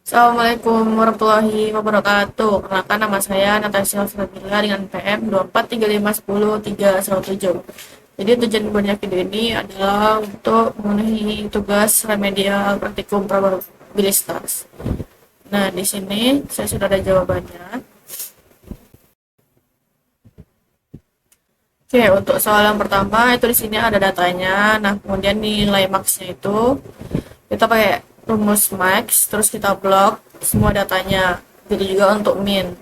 Assalamualaikum warahmatullahi wabarakatuh. Perkenalkan, nama saya Natasha Safila dengan PM 243510317. Jadi tujuan banyak video ini adalah untuk memenuhi tugas remedial praktikum probabilitas. Nah, di sini saya sudah ada jawabannya. Oke, untuk soal yang pertama itu di sini ada datanya. Nah, kemudian nilai max-nya itu kita pakai rumus max, terus kita blok semua datanya. Jadi juga untuk min.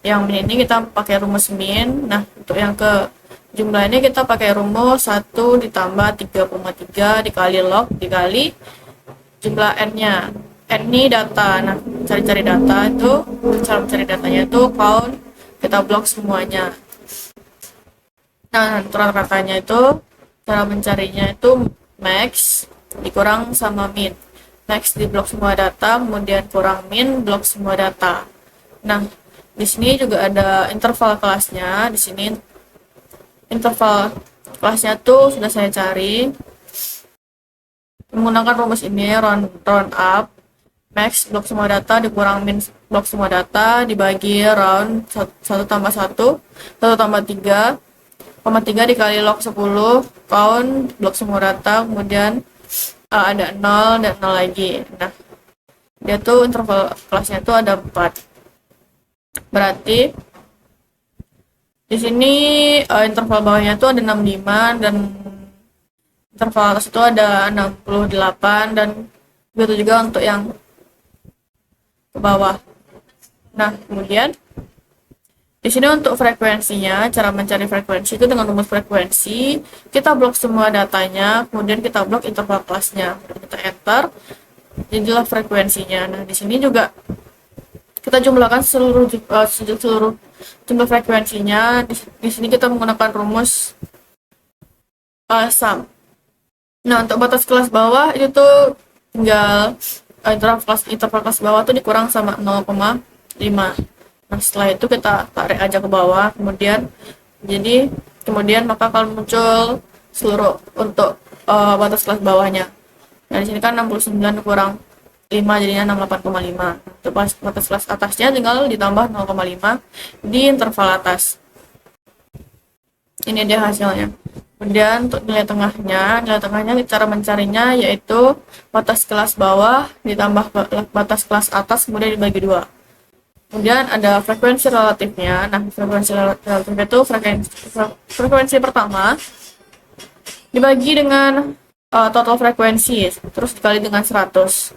Yang min ini kita pakai rumus min. Nah, untuk yang ke jumlah ini kita pakai rumus 1 ditambah 3,3 dikali log dikali jumlah n-nya. N ini data. Nah, cari-cari data itu, cara mencari datanya itu count, kita blok semuanya. Nah, rata-ratanya itu cara mencarinya itu max dikurang sama min. Max di blok semua data, kemudian kurang min blok semua data. Nah, di sini juga ada interval kelasnya. Di sini interval kelasnya tuh sudah saya cari menggunakan rumus ini, round up. Max blok semua data dikurang min blok semua data dibagi round 1 tambah 1 tambah 3 3 dikali log 10 count blok semua data, kemudian ada 0 dan 0 lagi. Nah, dia tuh interval kelasnya tuh ada 4. Berarti di sini interval bawahnya tuh ada 65 dan interval atas itu ada 68 dan begitu juga untuk yang ke bawah. Nah, kemudian di sini untuk frekuensinya, cara mencari frekuensi itu dengan rumus frekuensi, kita blok semua datanya, kemudian kita blok interval kelasnya, kita enter, jadilah frekuensinya. Nah, di sini juga kita jumlahkan seluruh jumlah frekuensinya. Di sini kita menggunakan rumus sum. Nah, untuk batas kelas bawah itu tuh tinggal interval kelas bawah tuh dikurang sama 0,5. Nah, setelah itu kita tarik aja ke bawah, kemudian maka akan muncul seluruh untuk batas kelas bawahnya. Nah, di sini kan 69 kurang 5 jadinya 68,5. Untuk batas kelas atasnya tinggal ditambah 0,5 di interval atas. Ini dia hasilnya. Kemudian untuk nilai tengahnya cara mencarinya yaitu batas kelas bawah ditambah batas kelas atas kemudian dibagi 2. Kemudian ada frekuensi relatifnya. Nah, frekuensi relatifnya itu frekuensi pertama dibagi dengan total frekuensi, terus dikali dengan 100.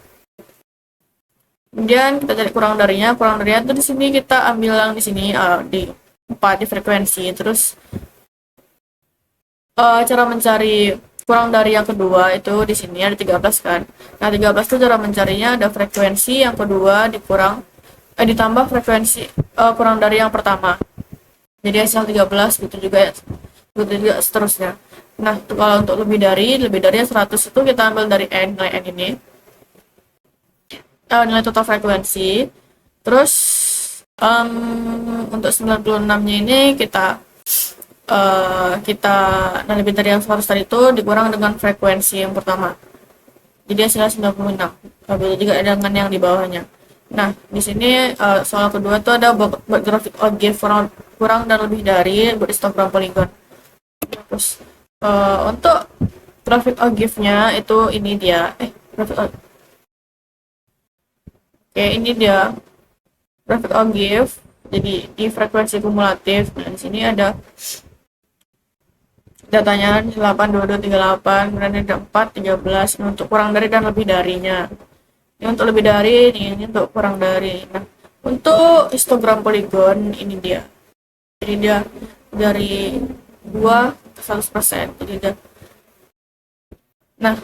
Kemudian kita cari kurang darinya itu di sini kita ambil yang di sini di 4 di frekuensi. Terus cara mencari kurang dari yang kedua itu di sini ada 13 kan. Nah, 13 itu cara mencarinya ada frekuensi yang kedua ditambah frekuensi kurang dari yang pertama. Jadi hasil 13 gitu juga seterusnya. Nah, kalau untuk lebih dari 100 itu kita ambil dari nilai n ini. Nilai total frekuensi. Terus untuk 96-nya ini kita nah lebih dari yang 100 tadi itu dikurang dengan frekuensi yang pertama. Jadi hasilnya 96. Berbeda juga dengan yang di bawahnya. Nah, di sini soal kedua itu ada buat grafik ogive kurang dan lebih dari buat histogram poligon. Terus untuk grafik ogive-nya itu ini dia. Ini dia grafik ogive. Jadi di frekuensi kumulatif. Nah, di sini ada datanya 8, 22, 38, kemudian ada 4, 13. Nah, untuk kurang dari dan lebih darinya. Ini untuk lebih dari, ini untuk kurang dari. Nah, untuk histogram poligon ini dia. Jadi dia dari 2 ke 100%. Jadi dia. Nah,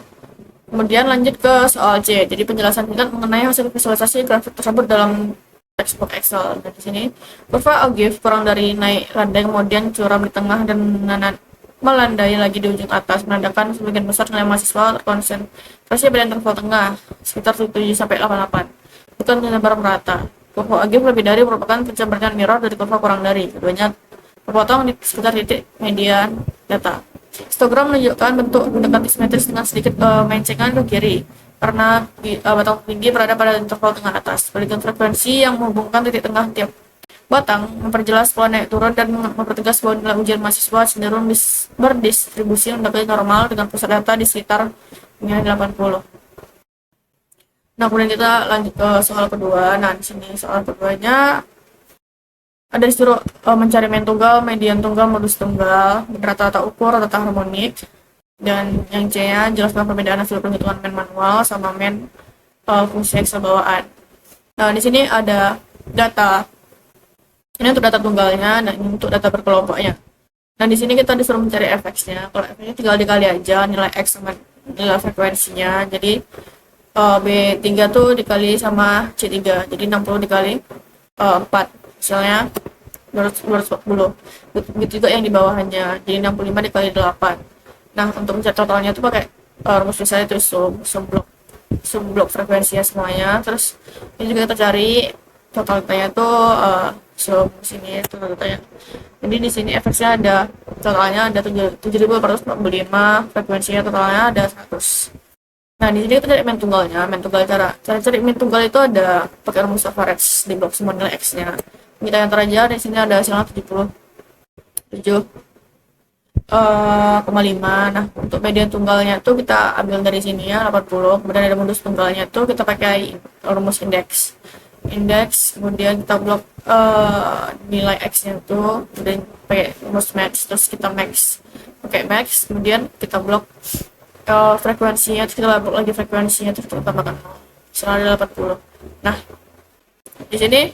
kemudian lanjut ke soal C. Jadi penjelasan singkat mengenai hasil visualisasi grafik tersebut dalam textbook Excel. Nah, di sini kurva ogive kurang dari naik landai, kemudian curam di tengah dan melandai lagi di ujung atas, menandakan sebagian besar nilai mahasiswa terkonsentrasi pada interval tengah sekitar 7-88, bukan menyebar merata. Kurva ogive lebih dari merupakan pencabutan mirror dari kurva kurang dari, keduanya terpotong di sekitar titik median data. Histogram menunjukkan bentuk mendekati simetris dengan sedikit mencengan ke kiri. karena batang tinggi berada pada interval tengah atas. Balikan frekuensi yang menghubungkan titik tengah tiap batang memperjelas pola naik turun dan mempertegas bahwa nilai ujian mahasiswa cenderung berdistribusi mendekati normal dengan pusat data di sekitar nilai 80. Nah, kemudian kita lanjut ke soal kedua. Nah, di sini soal keduanya ada disuruh mencari main tunggal, median tunggal, modus tunggal, rata-rata ukur, rata-rata harmonik, dan yang C-nya jelaskan perbedaan hasil penghitungan main manual sama main fungsi Excel bawaan. Nah, di sini ada data. Ini untuk data tunggalnya, dan ini untuk data berkelompoknya. Nah, di sini kita disuruh mencari fx-nya. Kalau fx-nya tinggal dikali aja nilai x sama nilai frekuensinya. Jadi B3 tuh dikali sama C3. Jadi 60 dikali 4. Misalnya 240. Begitu juga yang di bawahnya. Jadi 65 dikali 8. Nah, untuk mencari totalnya tuh pakai rumus biasa itu sum blok frekuensinya semuanya. Terus ini juga kita cari totalitasnya tuh sini totalitasnya. Jadi di sini fx-nya ada totalnya ada 7.845, frekuensinya totalnya ada 100. Nah, di sini kita cari main tunggalnya. Cara cari main tunggal itu ada pakai rumus average di blok semua nilai x-nya. Kita yang terakhir di sini ada hasilnya 77,5. Nah, untuk median tunggalnya tuh kita ambil dari sini ya 80. Kemudian ada modus tunggalnya tuh kita pakai rumus indeks, kemudian kita blok nilai x-nya tuh, kemudian pakai rumus max, terus kita pakai max, kemudian kita blok frekuensinya, terus kita blok lagi frekuensinya, terus kita tambahkan 0. Ada 80. Nah, di sini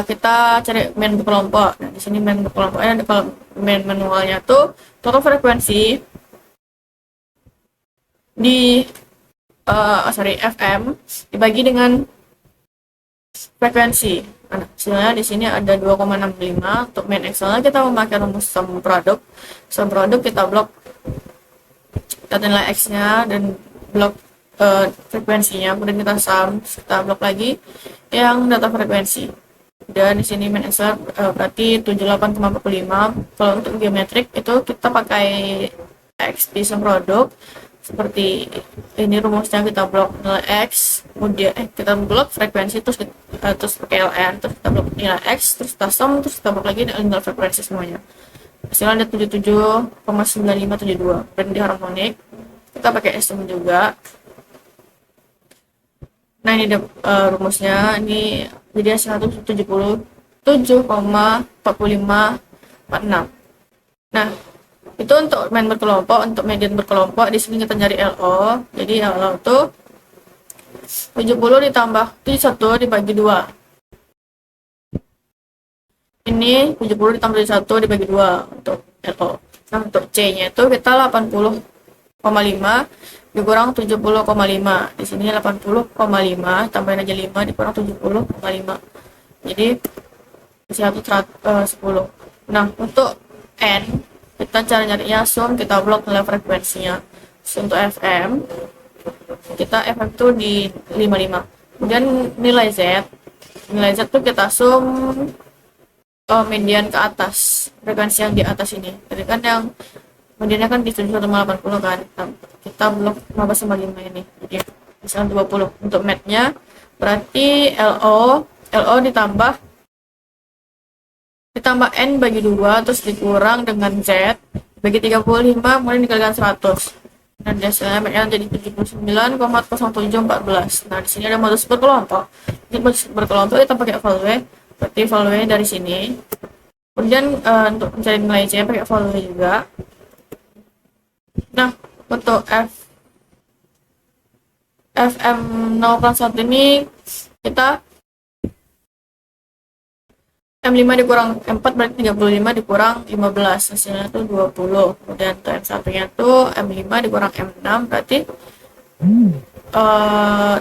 kita cari main berkelompok. Nah, di sini main berkelompoknya ada, kalau main manualnya tuh total frekuensi di FM dibagi dengan frekuensi. Nah, hasilnya di sini ada 2,65. Untuk main Excel kita memakai rumus sum produk kita blok data nilai x-nya dan blok frekuensinya, kemudian kita blok lagi yang data frekuensi. Dan di sini main Excel berarti 78,45. Kalau untuk geometrik itu kita pakai x di sum produk seperti ini rumusnya, kita blok nilai x, kemudian kita blok frekuensi, terus pakai ln, terus kita blok nilai x, terus kita sum, terus kita blok lagi nilai frekuensi semuanya. Hasilnya ada 77,9572. Dan di harmonik kita pakai sum juga. Nah, ini rumusnya, ini jadi hasilnya 77,4546. Nah, itu untuk main berkelompok. Untuk median berkelompok di sini kita cari LO. Jadi LO itu 70 ditambah 71 dibagi 2. Ini 70 ditambah 1 dibagi 2 untuk LO. Nah, untuk C-nya itu kita 80,5 dikurang 70,5. Di sini 80,5 tambahin aja 5 dikurang 70,5. Jadi hasilnya 10. Nah, untuk N kita nyarinya sum, kita blok nilai frekuensinya. So, untuk FM kita FM itu di 55. Kemudian nilai Z tuh kita sum median ke atas, frekuensi yang di atas ini. Jadi kan yang mediannya kan di 71,80 kan, kita blok 15,5 ini, jadi misalnya 20. Untuk matnya berarti LO ditambah N bagi 2, terus dikurang dengan Z bagi 35, kemudian dikalikan 100. Dan hasilnya jadi 79,0714. Nah, di sini ada modus berkelompok. Ini modus berkelompok kita pakai value, berarti value dari sini. Kemudian untuk mencari nilai C pakai value juga. Nah, untuk FM 0,1 ini kita M5 dikurang M4 berarti 35 dikurang 15, hasilnya tuh 20. Kemudian untuk M1 nya tuh M5 dikurang M6 berarti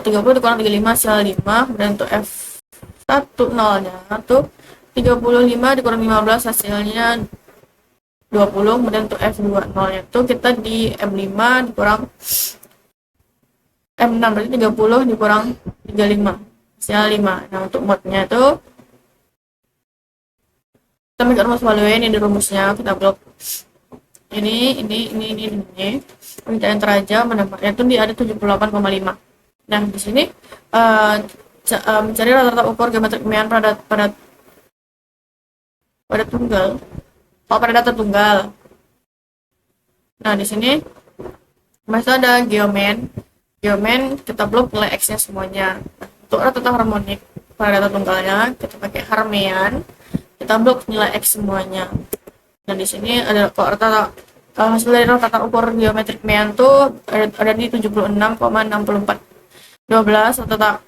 30 dikurang 35 hasilnya 5. Kemudian untuk F1 nya tuh 35 dikurang 15 hasilnya 20. Kemudian untuk F2 nya tuh kita di M5 dikurang M6 berarti 30 dikurang 35 hasilnya 5. Nah, untuk modnya tuh kita ambil rumus value ini, di rumusnya kita blok ini. Pencarian teraja mendapatnya itu di ada 78,5. Nah, di sini mencari rata-rata ukur geometrik mean pada tunggal. Oh, pada data tunggal. Nah, di sini masih ada geomen. Geomen kita blok nilai x-nya semuanya. Nah, untuk rata-rata harmonik pada data tunggalnya kita pakai harmean. Kita blok nilai x semuanya. Dan di sini ada rata-rata hasil dari rata-rata ukur geometrik mean tuh ada di 76,64. 12 rata-rata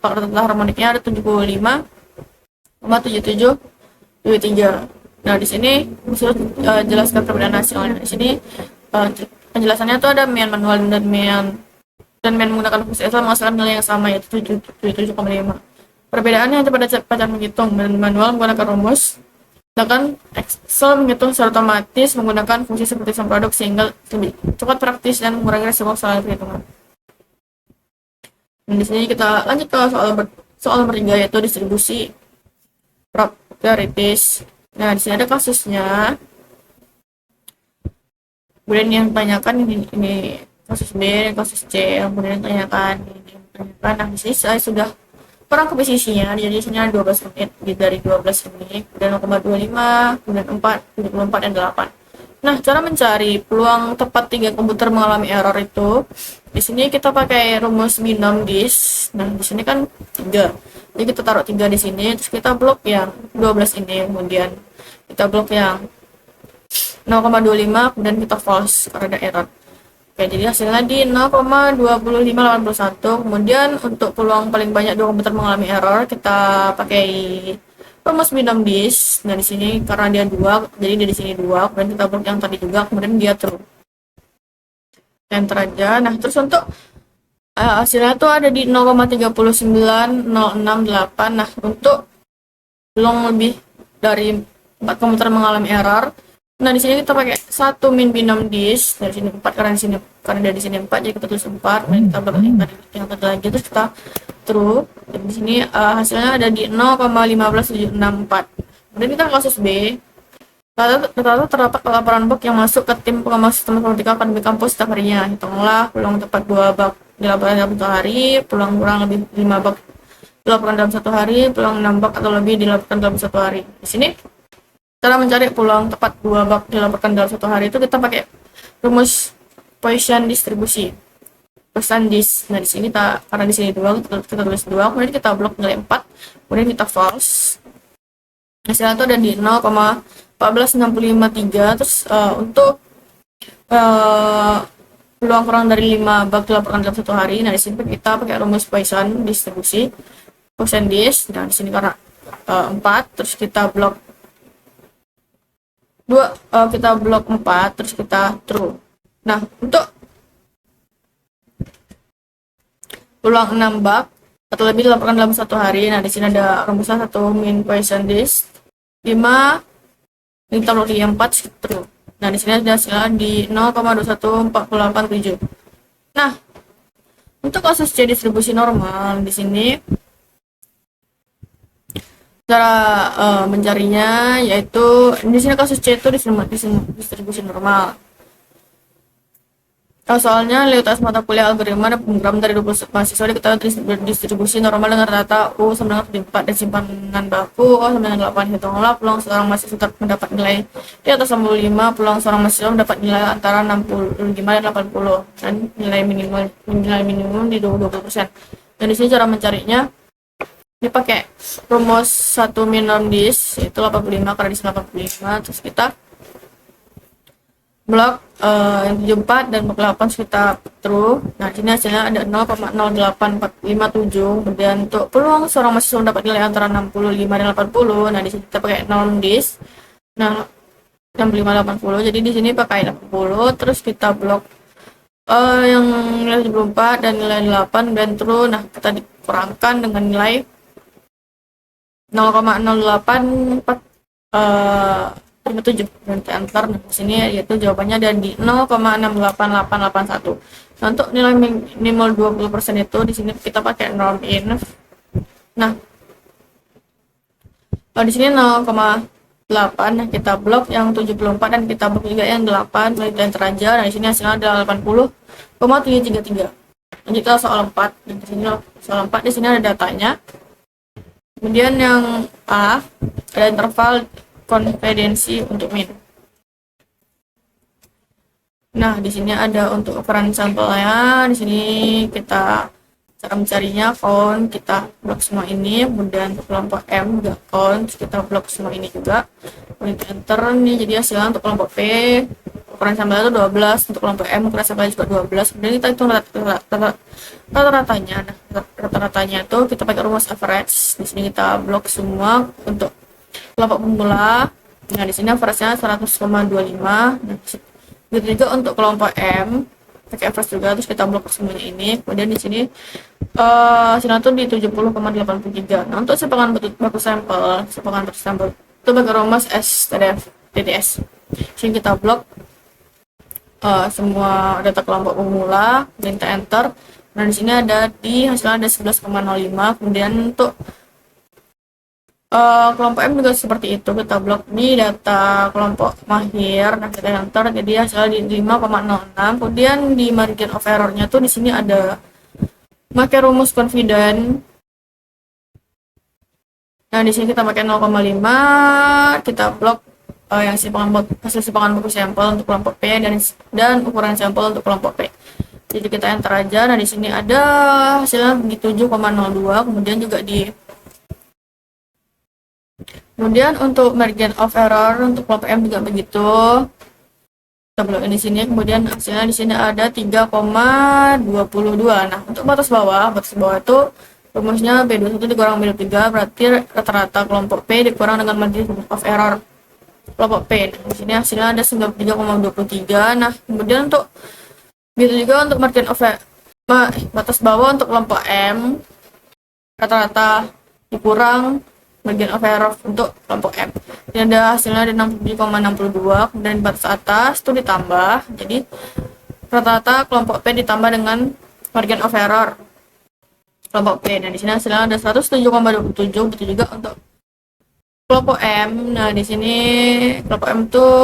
harmoniknya ada 75,7723. Nah, di sini bisa jelaskan perbedaan hasilnya. Di sini penjelasannya tuh ada mean manual dan mean menggunakan fungsi Excel menghasilkan nilai yang sama, yaitu 77,5. Perbedaannya hanya pada cara menghitung. Dan manual menggunakan rumus, sedangkan Excel menghitung secara otomatis menggunakan fungsi seperti sum produk, sehingga lebih cepat, praktis, dan mengurangi risiko kesalahan perhitungan. Dan di sini kita lanjut ke soal nomor 3, yaitu distribusi prioritas. Nah, di sini ada kasusnya. Kemudian yang ditanyakan ini kasus B dan kasus C. Kemudian ditanyakan ini. Nah, di sini saya sudah kurang ke posisinya, jadi di sini ada 12 menit dari 12 ini, kemudian 0,25, kemudian 4, 74, dan 8. Nah, cara mencari peluang tepat 3 komputer mengalami error itu, di sini kita pakai rumus binom dis. Nah, di sini kan 3. Jadi kita taruh 3 di sini, terus kita blok yang 12 ini, kemudian kita blok yang 0,25, kemudian kita false karena ada error. Oke, jadi hasilnya di 0,2581. Kemudian untuk peluang paling banyak 2 komputer mengalami error, kita pakai rumus binom dis. Nah, di sini karena dia 2, jadi dia di sini 2, kemudian kita blok yang tadi juga, kemudian dia true. Enter aja. Nah, terus untuk hasilnya tuh ada di 0,39068. Nah, untuk peluang lebih dari 4 komputer mengalami error, nah di sini kita pakai 1 min binom dis. Dari sini 4, karena dari sini 4, jadi kita tulis 4, dan kita blok yang tadi lagi, terus kita true. Dan di sini hasilnya ada di 0,15764. Kemudian kita kasus B. Rata-rata terdapat laporan bug yang masuk ke tim pengawas sistem informatika akademik kampus setiap harinya. Hitunglah peluang tepat 2 bug dilaporkan dalam 1 hari, peluang kurang lebih 5 bug dilaporkan dalam 1 hari, peluang 6 bug atau lebih dilaporkan dalam 1 hari. Di sini cara mencari peluang tepat 2 bug dilaporkan dalam 1 hari itu kita pakai rumus Poisson distribusi. Poisson dis. Nah, di sini karena di sini 2, kita tulis 2, kemudian kita blok nilai 4, kemudian kita false. Hasilnya itu ada di 0,14653. Terus untuk peluang kurang dari 5 bug dilaporkan dalam 1 hari. Nah, di sini kita pakai rumus Poisson distribusi. Poisson dis. Nah, di sini karena 4, terus kita blok 2, kita blok 4, terus kita true. Nah, untuk peluang 6 bug atau lebih dilaporkan dalam 1 hari. Nah, di sini ada rumusnya 1 min Poisson dis 5, kita blok 4, true. Nah, di sini ada hasilnya di 0,21487. Nah, untuk kasus C distribusi normal, di sini cara mencarinya yaitu di sini kasus C itu distribusi normal. Soalnya lihat mata kuliah algoritma dan program dari 20 mahasiswa diketahui distribusi normal dengan rata U sama dengan 4 dan simpanan baku O sama dengan 8. Hitunglah peluang seorang mahasiswa mendapat nilai di atas 65, peluang seorang mahasiswa mendapat nilai antara 65 dan 80, dan nilai minimum di 20%. Dan di sini cara mencarinya dipakai rumus 1 min dis yaitu 85, karena di sini 85, terus kita blok yang 74 dan blok 8 kita true. Nah, sini hasilnya ada 0,08457. Kemudian untuk peluang seorang mahasiswa mendapat nilai antara 65 dan 80. Nah, di sini kita pakai dis. Nah, 65 80. Jadi di sini pakai 80, terus kita blok yang nilai 74 dan nilai 8 dan true. Nah, kita dikurangkan dengan nilai 0,0847 dan enter. Nah, di sini yaitu jawabannya ada di 0,688881. Nah, untuk nilai minimal 20% itu di sini kita pakai norm in. Nah, di sini 8. Nah, kita blok yang 74 dan kita blok juga yang 8 melalui enter aja. Nah, di sini hasilnya ada 80,733. Lanjut ke soal 4. Di sini soal 4 di sini ada datanya. Kemudian yang A ada interval konfidensi untuk min. Nah, di sini ada untuk ukuran sampelnya. Di sini kita cara mencarinya count, kita blok semua ini. Kemudian untuk kelompok M juga count, kita blok semua ini juga. Kemudian enter nih, jadi hasilnya untuk kelompok P ukuran sampelnya itu 12, untuk kelompok M ukuran sampelnya juga 12. Kemudian kita hitung rata-ratanya. Nah, rata-ratanya itu kita pakai rumus average. Di sini kita blok semua untuk kelompok pemula. Nah, di sini average-nya 100,25. Nah, begitu juga untuk kelompok M pakai average juga, terus kita blok semuanya ini. Kemudian di sini hasilnya tuh di 70,83. Nah, untuk simpanan baku sampel itu pakai rumus STDF TDS. Sini kita blok semua data kelompok pemula, minta enter. Nah, di sini ada di hasilnya ada 11,05. Kemudian untuk kelompok M juga seperti itu, kita blok di data kelompok mahir. Nah, kita enter, jadi hasilnya di 5,06. Kemudian di margin of error-nya tuh di sini ada pakai rumus confident. Nah, di sini kita pakai 0,5, kita blok yang hasil simpangan baku sampel untuk kelompok P dan ukuran sampel untuk kelompok P. Jadi kita enter aja. Nah, di sini ada hasilnya di 7,02. Kemudian untuk margin of error untuk kelompok M juga begitu. Kita blok di sini. Kemudian hasilnya di sini ada 3,22. Nah, untuk batas bawah itu rumusnya B21 dikurang B23, berarti rata-rata kelompok P dikurang dengan margin of error kelompok P. Nah, di sini hasilnya ada 93,23. Nah, kemudian untuk begitu juga untuk margin of batas bawah untuk kelompok M rata-rata dikurang margin of error untuk kelompok M. Ini ada hasilnya ada 67,62. Kemudian batas atas itu ditambah, jadi rata-rata kelompok P ditambah dengan margin of error kelompok P. Nah, di sini hasilnya ada 107,27. Begitu juga untuk kelompok M. Nah, di sini kelompok M tuh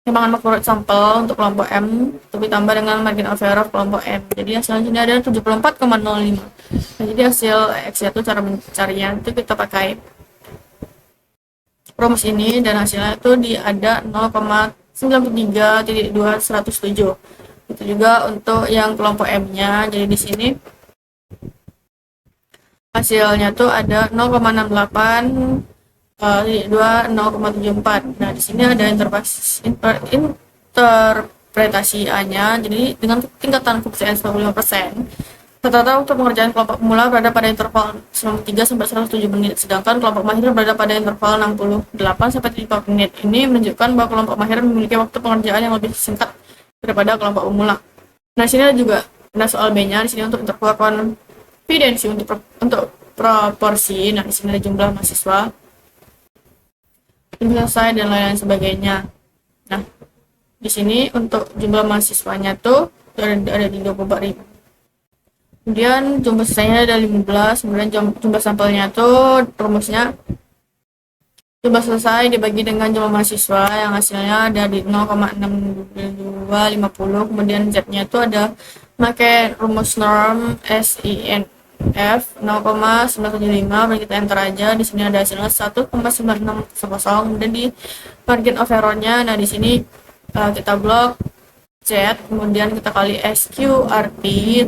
timbangan akurat sampel untuk kelompok M itu ditambah dengan margin of error kelompok M. Jadi hasilnya sini ada 74,05. Nah, jadi hasil X itu cara mencarinya itu kita pakai rumus ini dan hasilnya itu ada 0,93.2107. Itu juga untuk yang kelompok M-nya. Jadi di sini hasilnya tuh ada 0,68 0,74. Nah, di sini ada interpretasi A-nya. Jadi dengan tingkatan koefisien 95%, rata-rata untuk pengerjaan kelompok pemula berada pada interval 93 sampai 107 menit, sedangkan kelompok mahir berada pada interval 68 sampai 74 menit. Ini menunjukkan bahwa kelompok mahir memiliki waktu pengerjaan yang lebih singkat daripada kelompok pemula. Nah, sini ada juga ada soal B-nya. Di sini untuk interval konfidensi untuk proporsi. Nah, di sini ada jumlah mahasiswa, selesai dan lain-lain sebagainya. Nah, di sini untuk jumlah mahasiswanya tuh ada di 24.000. Kemudian jumlah selesainya ada 15. Kemudian jumlah sampelnya tuh rumusnya jumlah selesai dibagi dengan jumlah mahasiswa yang hasilnya ada di 0,6250. Kemudian Z-nya tuh ada pakai rumus norm SINF 0,975. Bagi kita enter aja. Di sini ada hasilnya 1,9610. Kemudian di margin of error-nya, nah di sini kita blok Z, kemudian kita kali SQRT,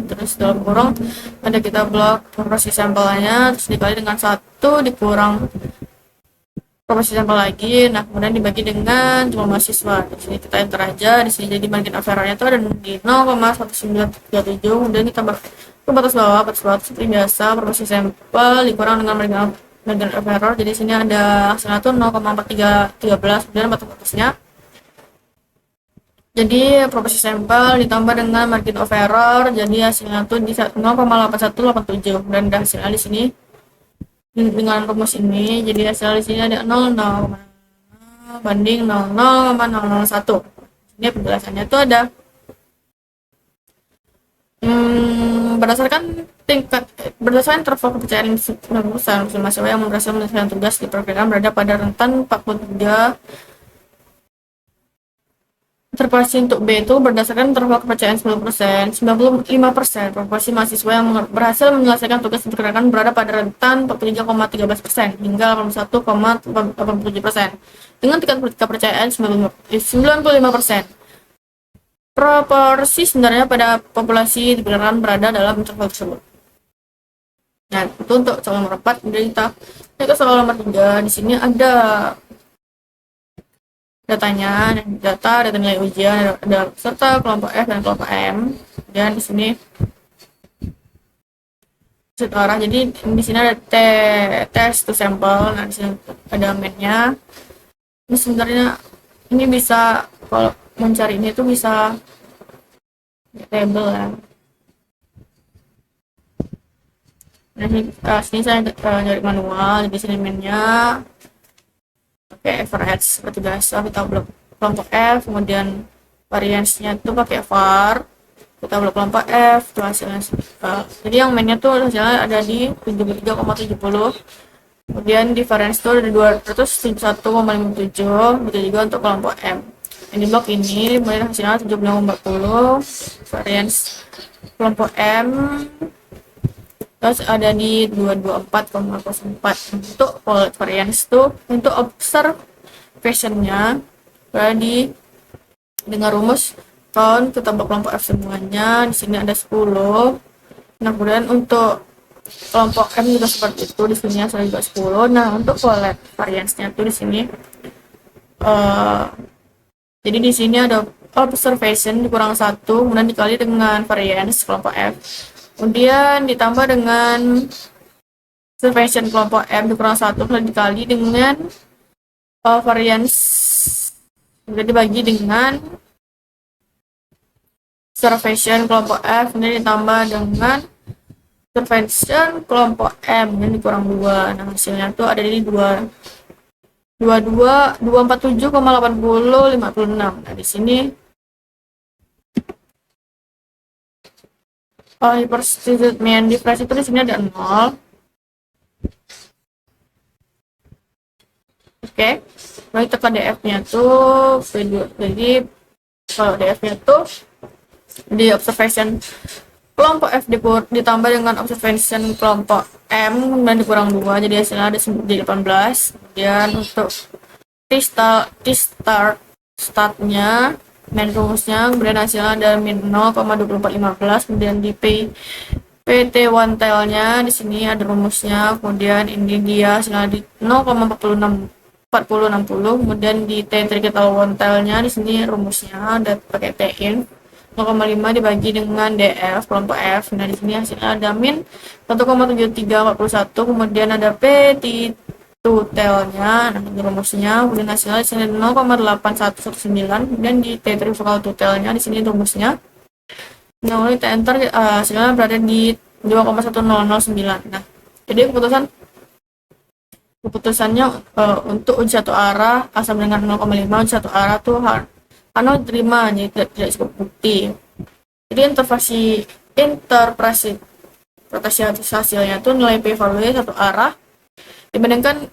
terus dalam kurung ada kita blok proporsi sampelnya, terus dikali dengan 1 dikurang proporsi sampel lagi. Nah, kemudian dibagi dengan jumlah mahasiswa. Di sini kita enter aja. Di sini jadi margin of error-nya itu ada di 0,1937. Kemudian kita ke batas bawah seperti biasa, proporsi sampel dikurang dengan margin of error. Jadi sini ada hasilnya tuh 0,4313. Kemudian batas-batasnya jadi proporsi sampel ditambah dengan margin of error, jadi hasilnya tuh di 0,8187. Dan hasilnya di sini dengan rumus ini, jadi hasil di sini ada 0,0 banding 0,001. Ini penjelasannya tuh ada Berdasarkan tingkat berdasarkan interval kepercayaan 90%, mahasiswa yang berhasil menyelesaikan tugas diperkirakan berada pada rentan 43. Interpelasi untuk B itu berdasarkan interval kepercayaan 10%, 95% proporsi mahasiswa yang berhasil menyelesaikan tugas diperkirakan berada pada rentan 43,13% hingga 81,87%. Dengan tingkat kepercayaan 95%. Proporsi sebenarnya pada populasi diperkirakan berada dalam interval tersebut. Nah, itu untuk soal nomor 4. Kemudian kita ke soal nomor 3. Di sini ada datanya, data nilai ujian, ada serta kelompok F dan kelompok M. Dan di sini arah. Jadi di sini ada test to sampel. Nah, di sini ada mainnya. Ini sebenarnya ini bisa kalau mencari ini itu bisa table ya. Nah, sini saya nyari manual. Di sini mainnya pakai average seperti biasa, kita blok kelompok F, kemudian variance-nya itu pakai var, kita blok kelompok F, itu hasilnya. Jadi yang mainnya tuh hasilnya ada di 73,70, kemudian di variance itu ada 271,57, begitu juga untuk kelompok M. Yang di blok ini kemudian hasilnya 76,40, variance kelompok M terus ada di 224,04. Untuk variance tuh untuk observation-nya berada di dengan rumus count kita kelompok F semuanya. Di sini ada 10. Nah, kemudian untuk kelompok M juga seperti itu, di sini saya juga 10. Nah, untuk variance-nya tuh di sini jadi di sini ada observation dikurang 1, kemudian dikali dengan variance kelompok F. Kemudian ditambah dengan observation kelompok M dikurang 1 kemudian dikali dengan variance, kemudian dibagi dengan observation kelompok F, kemudian ditambah dengan observation kelompok M yang dikurang 2. Nah, hasilnya tuh ada di 247,8056. Nah, di sini hyperstimulated mean difference itu di sini ada 0. Oke. Lalu kita ke DF-nya tuh jadi kalau DF-nya tuh di observation kelompok F ditambah dengan observation kelompok M dan dikurang 2, jadi hasilnya ada 18. Kemudian untuk startnya main rumusnya, kemudian hasilnya ada min 0,2415. Kemudian di PT1 tailnya di sini ada rumusnya, kemudian ini dia hasilnya di 0,4060. Kemudian di T trigetal one tailnya di sini rumusnya ada pakai T-in 0,5 dibagi dengan DF kelompok F. Nah, di sini hasilnya ada min 1,7341. Kemudian ada PT tutelnya, nah ini rumusnya, kemudian hasilnya di sini 0,8119. Kemudian di T trivial tutelnya di sini rumusnya. Nah, lalu kita enter, hasilnya berada di 2,1009. Nah, jadi keputusannya untuk uji satu arah sama dengan 0,5 uji satu arah tuh karena diterima, jadi tidak cukup bukti. Jadi interpretasi hasilnya itu nilai p-value satu arah dibandingkan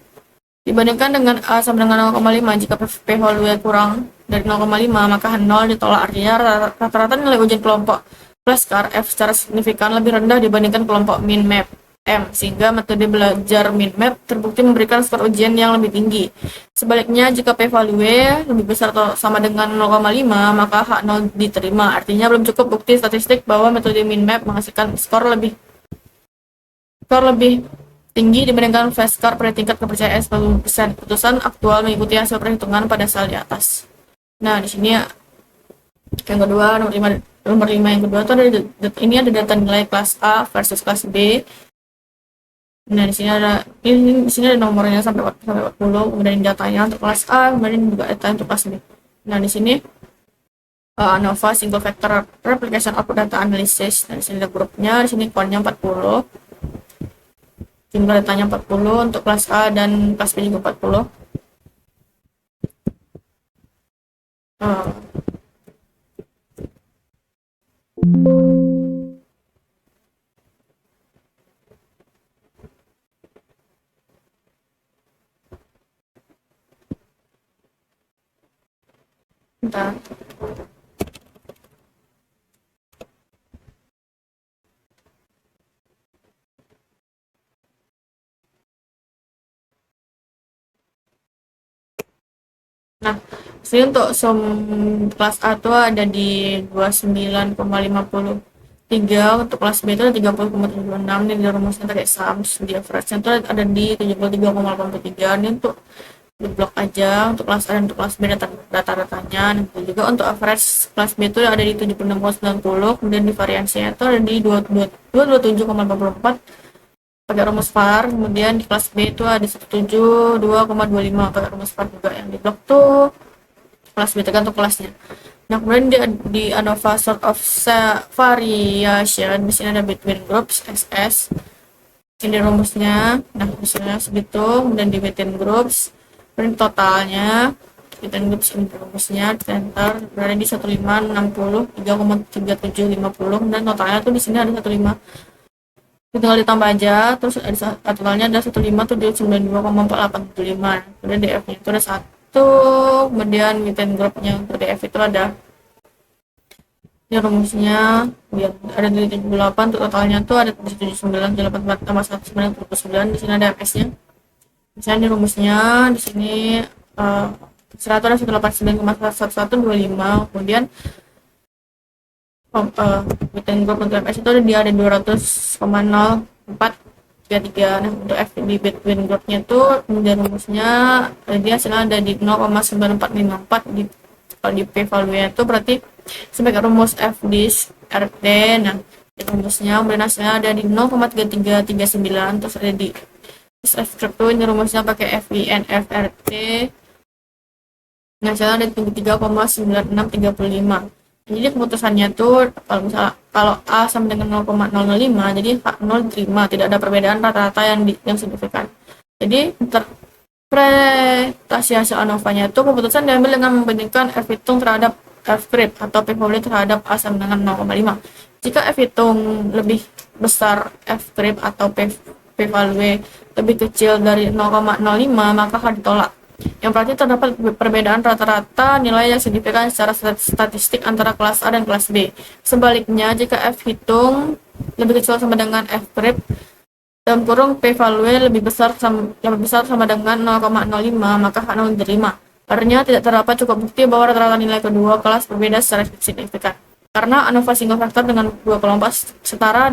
dengan A sama dengan 0,5. Jika p-value kurang dari 0,5 maka 0 ditolak, artinya rata-rata nilai ujian kelompok flashcard F secara signifikan lebih rendah dibandingkan kelompok min map M, sehingga metode belajar min map terbukti memberikan skor ujian yang lebih tinggi. Sebaliknya, jika p-value lebih besar atau sama dengan 0,5 maka H0 diterima, artinya belum cukup bukti statistik bahwa metode min map menghasilkan skor lebih tinggi dibandingkan flashcard pada tingkat kepercayaan 90%. Keputusan aktual mengikuti hasil perhitungan pada sel di atas. Nah, di sini yang kedua, nomor 5 yang kedua itu ada data nilai kelas A versus kelas B. Nah, di sini ada nomornya sampai 40, kemudian datanya untuk kelas A, kemudian juga data untuk kelas B. Nah, di sini ANOVA single factor replication output data analysis. Nah, di sini ada grupnya, di sini count-nya 40. Jumlah datanya 40 untuk kelas A dan kelas B juga 40. Bentar. Nah, sini untuk sum kelas A itu ada di 29,53, untuk kelas B itu ada 30,76, ini di rumusnya pakai sums, di average-nya itu ada di 73,83. Ini untuk di blok aja, untuk kelas A dan untuk kelas B data-datanya. Dan juga untuk average kelas B itu ada di 76,90, kemudian di variansinya itu ada di 27,84 pakai rumus VAR. Kemudian di kelas B itu ada 172,25 pakai rumus VAR juga. Yang di blok tuh kelas B tergantung kelasnya. Nah, kemudian di ANOVA sort of variation, di sini ada between groups SS. Ini rumusnya. Nah, misalnya segitu. Kemudian di between groups, kemudian totalnya between groups, ini rumusnya center berada di 1560 dan totalnya tuh di sini ada 15. Tinggal ditambah aja, terus ada totalnya ada 15.792,4875. Kemudian DF-nya itu ada 1, kemudian within group-nya untuk DF itu ada, ini rumusnya biar ada di 78, untuk totalnya tuh ada di 79, 84 tambah 199. Di sini ada MS-nya. Misalnya di rumusnya di sini 100 ada 189,1125, kemudian within group untuk MS itu dia ada 200,0433. Nah, untuk F di between group-nya itu kemudian rumusnya dia hasilnya ada di 0,9454. Kalau di p-value itu berarti sebagai rumus F di RT. Nah, di rumusnya kemudian hasilnya ada di 0,3339, terus ada di F itu ini rumusnya pakai FIN FRT. Nah, hasilnya ada di 33,9635. Jadi keputusannya tuh kalau A sama dengan 0,005, jadi H0 diterima, tidak ada perbedaan rata-rata yang signifikan. Jadi interpretasi hasil ANOVA-nya itu keputusan diambil dengan membandingkan F hitung terhadap F prip atau p-value terhadap A sama dengan 0,5. Jika F hitung lebih besar F prip atau p-value lebih kecil dari 0,05, maka akan ditolak. Yang berarti terdapat perbedaan rata-rata nilai yang signifikan secara statistik antara kelas A dan kelas B. Sebaliknya, jika F hitung lebih kecil sama dengan F prip dalam kurung p-value lebih besar sama dengan 0,05, maka H0 diterima. Artinya tidak terdapat cukup bukti bahwa rata-rata nilai kedua kelas berbeda secara signifikan. Karena ANOVA single factor dengan dua kelompok setara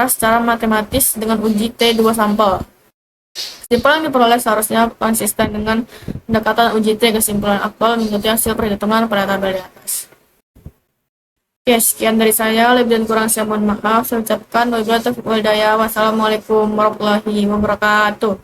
secara matematis dengan uji T2 sampel. Kesimpulan yang diperoleh seharusnya konsisten dengan pendekatan uji T. Kesimpulan aktual mengikuti hasil perhitungan pada tabel di atas. Oke, sekian dari saya. Lebih dan kurang saya mohon maaf. Saya ucapkan wabillahi taufiq wal hidayah. Wassalamualaikum warahmatullahi wabarakatuh.